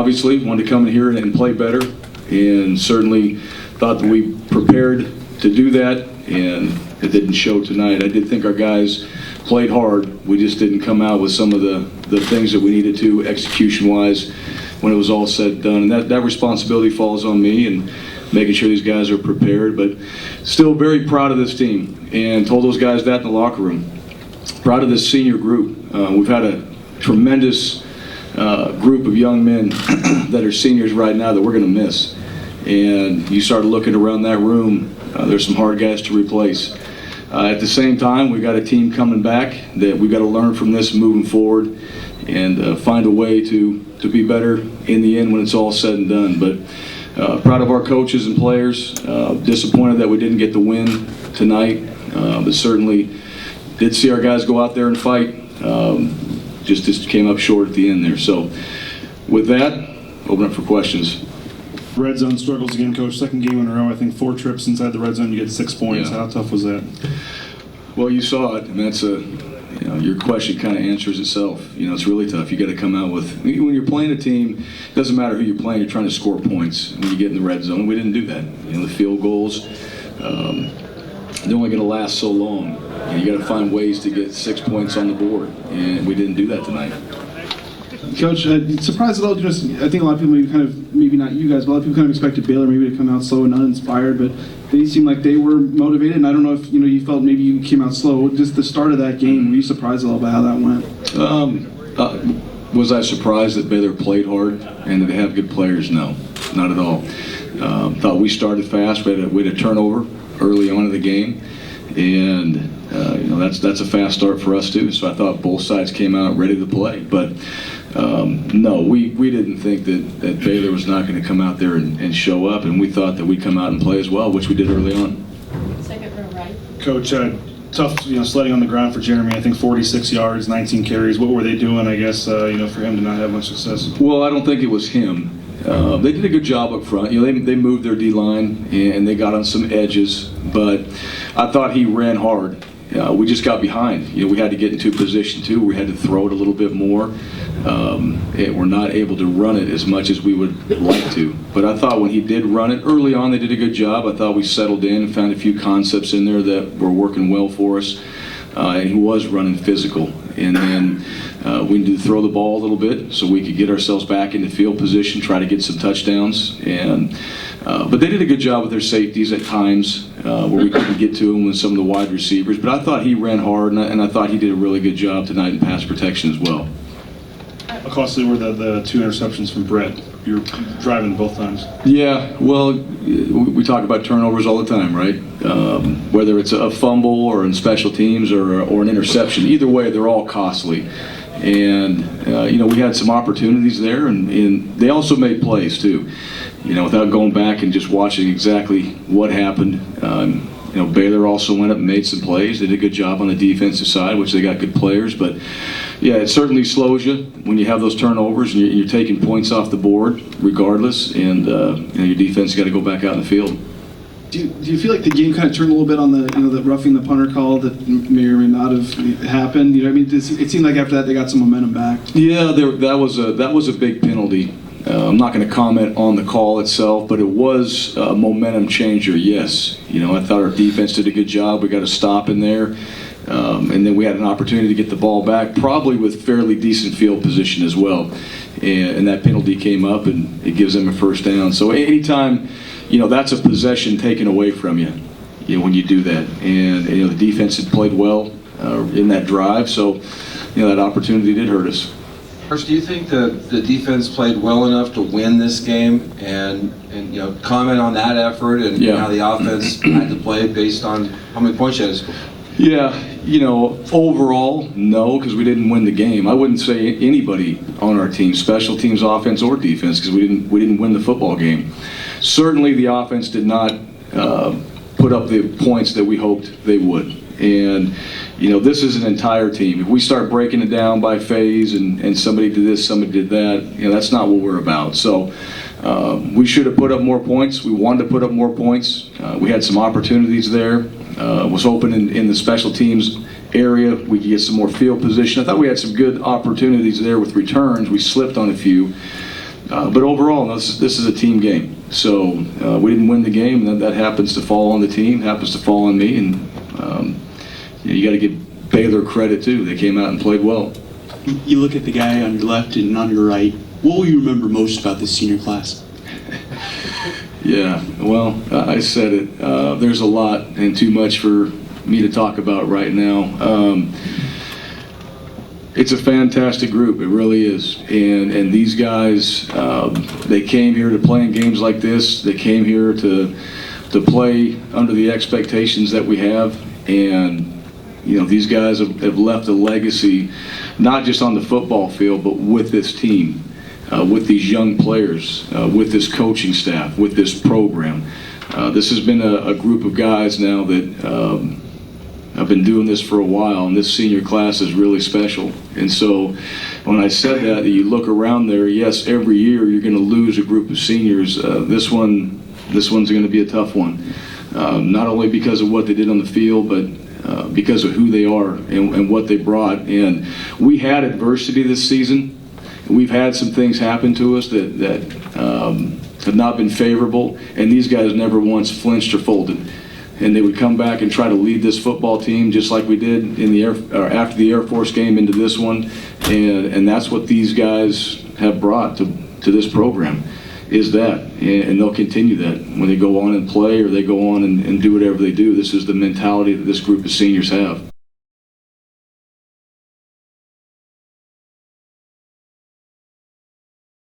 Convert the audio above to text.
obviously wanted to come in here and play better, and certainly thought that we prepared to do that, and it didn't show tonight. I did think our guys played hard. We just didn't come out with some of the things that we needed to execution-wise when it was all said and done. And that responsibility falls on me and making sure these guys are prepared. But still very proud of this team, and told those guys that in the locker room. Proud of this senior group. We've had a tremendous group of young men that are seniors right now that we're going to miss. And you start looking around that room, there's some hard guys to replace. At the same time, we've got a team coming back that we've got to learn from this moving forward and find a way to be better in the end when it's all said and done. But proud of our coaches and players. Disappointed that we didn't get the win tonight, but certainly did see our guys go out there and fight. Just came up short at the end there. So with that, open up for questions. Red zone struggles again, Coach. Second game in a row. I think 4 trips inside the red zone, you get 6 points. Yeah. How tough was that? Well, you saw it. I mean, that's your question kind of answers itself. It's really tough. You got to come out with, when you're playing a team, it doesn't matter who you're playing, you're trying to score points when you get in the red zone. We didn't do that. The field goals, they're only going to last so long. You got to find ways to get 6 points on the board, and we didn't do that tonight. Coach, surprised at all? I think a lot of people maybe not you guys, but a lot of people kind of expected Baylor maybe to come out slow and uninspired, but they seemed like they were motivated, and I don't know if you felt maybe you came out slow. Just the start of that game, were you surprised at all by how that went? Was I surprised that Baylor played hard and that they have good players? No, not at all. Thought we started fast. We had a turnover early on in the game, and that's a fast start for us too. So I thought both sides came out ready to play, but no, we didn't think that Baylor was not going to come out there and show up, and we thought that we'd come out and play as well, which we did early on. Second row right. Coach, tough sledding on the ground for Jeremy. I think 46 yards, 19 carries. What were they doing, I guess, for him to not have much success? Well, I don't think it was him. They did a good job up front. They moved their D-line and they got on some edges, but I thought he ran hard. We just got behind. We had to get into position too. We had to throw it a little bit more. We're not able to run it as much as we would like to. But I thought when he did run it early on, they did a good job. I thought we settled in and found a few concepts in there that were working well for us. And he was running physical. And then we needed to throw the ball a little bit so we could get ourselves back into field position, try to get some touchdowns. But they did a good job with their safeties at times where we couldn't get to them with some of the wide receivers. But I thought he ran hard, and I thought he did a really good job tonight in pass protection as well. How costly were the 2 interceptions from Brett? You were driving both times. Yeah, well, we talk about turnovers all the time, right? Whether it's a fumble or in special teams or an interception, either way, they're all costly. And, we had some opportunities there, and they also made plays, too. Without going back and just watching exactly what happened. Baylor also went up and made some plays. They did a good job on the defensive side, which they got good players. But, yeah, it certainly slows you when you have those turnovers and you're taking points off the board regardless, and your defense got to go back out in the field. Do you feel like the game kind of turned a little bit on the roughing the punter call that may or may not have happened? It seemed like after that they got some momentum back. Yeah, that was a big penalty. I'm not going to comment on the call itself, but it was a momentum changer, yes. I thought our defense did a good job. We got a stop in there. And then we had an opportunity to get the ball back, probably with fairly decent field position as well. And that penalty came up, and it gives them a first down. So anytime, that's a possession taken away from you, when you do that. And the defense had played well in that drive, so that opportunity did hurt us. First, do you think the defense played well enough to win this game, and comment on that effort and how the offense had to play based on how many points you had to score? Yeah, overall, no, because we didn't win the game. I wouldn't say anybody on our team, special teams, offense, or defense, because we didn't win the football game. Certainly, the offense did not put up the points that we hoped they would. And this is an entire team. If we start breaking it down by phase and somebody did this, somebody did that, that's not what we're about. So we should have put up more points. We wanted to put up more points. We had some opportunities there. Was hoping in the special teams area we could get some more field position. I thought we had some good opportunities there with returns. We slipped on a few. But overall, this is a team game. So we didn't win the game, and that happens to fall on the team, happens to fall on me, and you got to give Baylor credit too. They came out and played well. You look at the guy on your left and on your right. What will you remember most about this senior class? Yeah, well, I said it. There's a lot and too much for me to talk about right now. It's a fantastic group, it really is. And these guys, they came here to play in games like this. They came here to play under the expectations that we have. And these guys have left a legacy, not just on the football field, but with this team, with these young players, with this coaching staff, with this program. This has been a group of guys now that I've been doing this for a while, and this senior class is really special. And so when I said that, you look around there, yes, every year you're going to lose a group of seniors. This one's going to be a tough one, not only because of what they did on the field, but because of who they are and what they brought. And we had adversity this season. We've had some things happen to us that have not been favorable, and these guys never once flinched or folded. And they would come back and try to lead this football team just like we did in the after the Air Force game into this one. And that's what these guys have brought to this program, is that. And they'll continue that when they go on and play, or they go on and do whatever they do. This is the mentality that this group of seniors have.